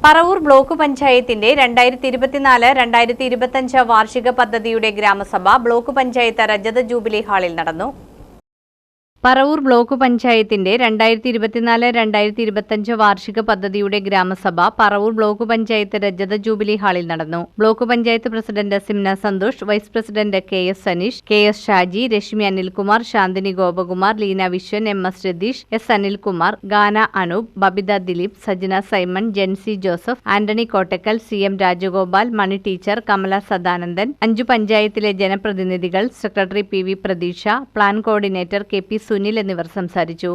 Paravur block പഞ്ചായത്തിന്റെ 2024-2025 വാർഷിക പദ്ധതിയുടെ ഗ്രാമസഭ ബ്ലോക്ക് പഞ്ചായത്ത് രജത ജൂബിലി ഹാളിൽ നടന്നു. പറവൂർ ബ്ലോക്ക് പഞ്ചായത്തിന്റെ 2024-2025 വാർഷിക പദ്ധതിയുടെ ഗ്രാമസഭ പറവൂർ ബ്ലോക്ക് പഞ്ചായത്ത് രജത ജൂബിലി ഹാളിൽ നടന്നു. Block panchayat president Simna Santhosh, vice president KS Saneesh, KS Shaji, Reshmi Anilkumar, Shanthini Gopakumar, Leena Viswan, MS Ratheesh, S Anilkumar, Gana Anoop, Babitha Dileep, Sajana Simon, Jency Joseph, Antony Kottakkal, CM Rajagopal, Mani teacher, Kamala Sadanandan, 5 പഞ്ചായത്തിലെ ജനപ്രതിനിധികൾ, secretary PV Pratheeksha, plan coordinator KP Sunil എന്നിവർ സംസാരിച്ചു.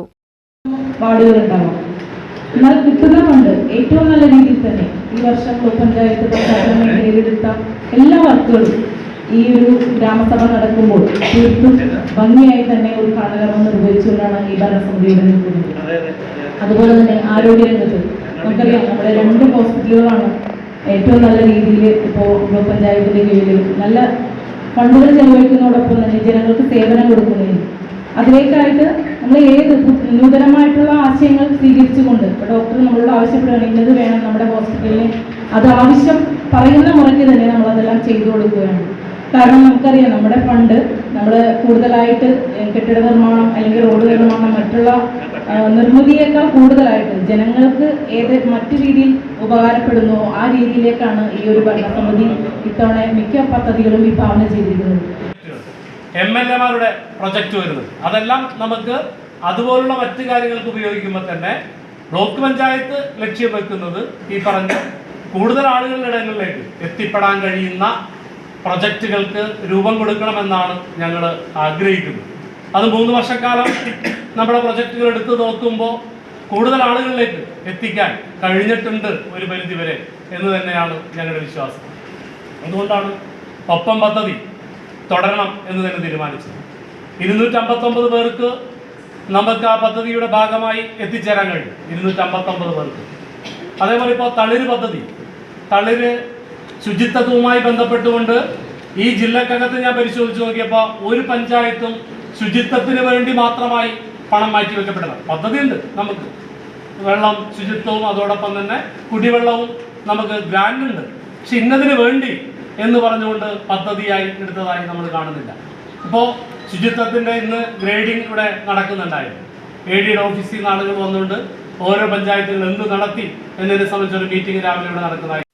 എന്നാൽ കിട്ടുന്ന ഫണ്ട് ഏറ്റവും നല്ല രീതിയിൽ തന്നെ ഈ വർഷം ബ്ലോക്ക് പഞ്ചായത്ത് മേഖലയിലെടുത്ത എല്ലാ വർക്കുകളും ഈ ഒരു ഗ്രാമസഭ നടക്കുമ്പോൾ തീർത്തും ഭംഗിയായി തന്നെ ഉദ്ഘാടനം നിർവഹിച്ചുകൊണ്ടാണ് ഈ ഭരണസമിതിയുടെ നിൽക്കുന്നത്. അതുപോലെ തന്നെ ആരോഗ്യരംഗത്ത് നമുക്കറിയാം, നമ്മുടെ 2 ഹോസ്പിറ്റലുകളാണ് ഏറ്റവും നല്ല രീതിയിൽ ഇപ്പോൾ ബ്ലോക്ക് പഞ്ചായത്തിന്റെ കീഴിൽ നല്ല ഫണ്ടുകൾ ചെലവഴിക്കുന്നതോടൊപ്പം തന്നെ ജനങ്ങൾക്ക് സേവനം കൊടുക്കുന്നതിന് അതിലേക്കായിട്ട് നമ്മൾ ഏത് നൂതനമായിട്ടുള്ള ആശയങ്ങൾ സ്വീകരിച്ചുകൊണ്ട് ഇപ്പോൾ ഡോക്ടർ നമ്മളോട് ആവശ്യപ്പെടുകയാണ് ഇന്നത് വേണം നമ്മുടെ ഹോസ്പിറ്റലിന്, അത് ആവശ്യം പറയുന്ന മുറയ്ക്ക് തന്നെ നമ്മളതെല്ലാം ചെയ്തു കൊടുക്കുകയാണ്. കാരണം നമുക്കറിയാം, നമ്മുടെ ഫണ്ട് നമ്മൾ കൂടുതലായിട്ട് കെട്ടിട നിർമ്മാണം അല്ലെങ്കിൽ റോഡ് നിർമ്മാണം മറ്റുള്ള നിർമ്മിതിയേക്കാൾ കൂടുതലായിട്ട് ജനങ്ങൾക്ക് മറ്റു രീതിയിൽ ഉപകാരപ്പെടുന്നു ആ രീതിയിലേക്കാണ് ഈ ഒരു ഭരണസമിതി ഇത്തവണ മിക്ക പദ്ധതികളും വിഭാവന ചെയ്തിരിക്കുന്നത്. MLA-മാരുടെ പ്രൊജക്റ്റ് വരുന്നത് അതെല്ലാം നമുക്ക് അതുപോലുള്ള മറ്റു കാര്യങ്ങൾക്ക് ഉപയോഗിക്കുമ്പോൾ തന്നെ ബ്ലോക്ക് പഞ്ചായത്ത് ലക്ഷ്യം വെക്കുന്നത് ഈ പറഞ്ഞ കൂടുതൽ ആളുകളുടെ ഇടങ്ങളിലേക്ക് എത്തിപ്പെടാൻ കഴിയുന്ന പ്രൊജക്റ്റുകൾക്ക് രൂപം കൊടുക്കണമെന്നാണ് ഞങ്ങൾ ആഗ്രഹിക്കുന്നത്. അത് 3 വർഷക്കാലം നമ്മുടെ പ്രൊജക്റ്റുകൾ എടുത്തു നോക്കുമ്പോൾ കൂടുതൽ ആളുകളിലേക്ക് എത്തിക്കാൻ കഴിഞ്ഞിട്ടുണ്ട് ഒരു പരിധി വരെ എന്ന് തന്നെയാണ് ഞങ്ങളുടെ വിശ്വാസം. അതുകൊണ്ടാണ് ഒപ്പം പദ്ധതി തുടരണം എന്ന് തന്നെ തീരുമാനിച്ചത്. 259 പേർക്ക് നമുക്ക് ആ പദ്ധതിയുടെ ഭാഗമായി എത്തിച്ചേരാൻ കഴിയും. 259 പേർക്ക്. അതേപോലെ ഇപ്പോൾ തളിര് പദ്ധതി, തളിര് ശുചിത്വവുമായി ബന്ധപ്പെട്ടുകൊണ്ട് ഈ ജില്ലക്കകത്ത് ഞാൻ പരിശോധിച്ച് നോക്കിയപ്പോൾ ഒരു പഞ്ചായത്തും ശുചിത്വത്തിന് വേണ്ടി മാത്രമായി പണം മാറ്റി വെക്കപ്പെടുന്ന പദ്ധതിയുണ്ട്. നമുക്ക് വെള്ളം, ശുചിത്വവും അതോടൊപ്പം തന്നെ കുടിവെള്ളവും നമുക്ക് ഗ്രാന്റ് ഉണ്ട്. പക്ഷെ ഇന്നതിന് വേണ്ടി എന്ന് പറഞ്ഞുകൊണ്ട് പദ്ധതിയായി എടുത്തതായി നമ്മൾ കാണുന്നില്ല. ഇപ്പോൾ ശുചിത്വത്തിൻ്റെ ഇന്ന് ഗ്രേഡിംഗ് ഇവിടെ നടക്കുന്നുണ്ടായിരുന്നു. AD-യുടെ ഓഫീസിൽ നിന്ന് ആളുകൾ വന്നുകൊണ്ട് ഓരോ പഞ്ചായത്തുകൾ എന്ത് നടത്തി എന്നതിനെ സംബന്ധിച്ചൊരു മീറ്റിംഗ് രാവിലെ ഇവിടെ നടക്കുന്നതായി